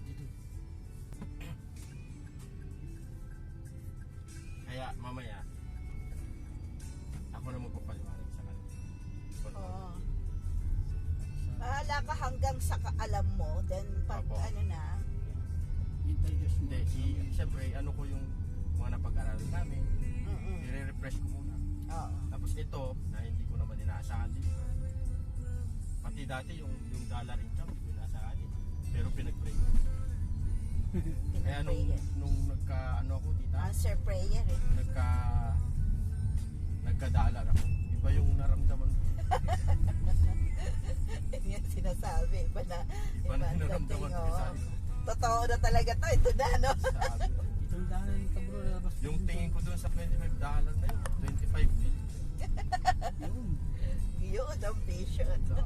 Dito. Kaya mamaya, ako na magpapaliwanag sa kanila. Oo. Bahala ka hanggang sa alam mo, then pag Opo. ano na, Hintay Diyos mo. Hindi, siyempre, ano ko yung mga napag-aralan namin, i-refresh ko muna. oo. Tapos ito, na hindi ko naman inaasahan din. Pati dati yung dollar income, hindi ko inaasahan din. Pero pinag-pray ko. Kaya nung nagka, ano ako, tita, Answer prayer eh. nagka-dollar ako. Iba yung naramdaman ko. Yun yung sinasabi. Iba na Iba na ang naramdaman dating, ko oo. sa akin. Totoo na talaga to. Ito na, no? Sabi ko. Itong daanan nito bro. Labas Yung tingin ko doon sa $25 na yun, 25 din. Yun. Yun ang vision. Sa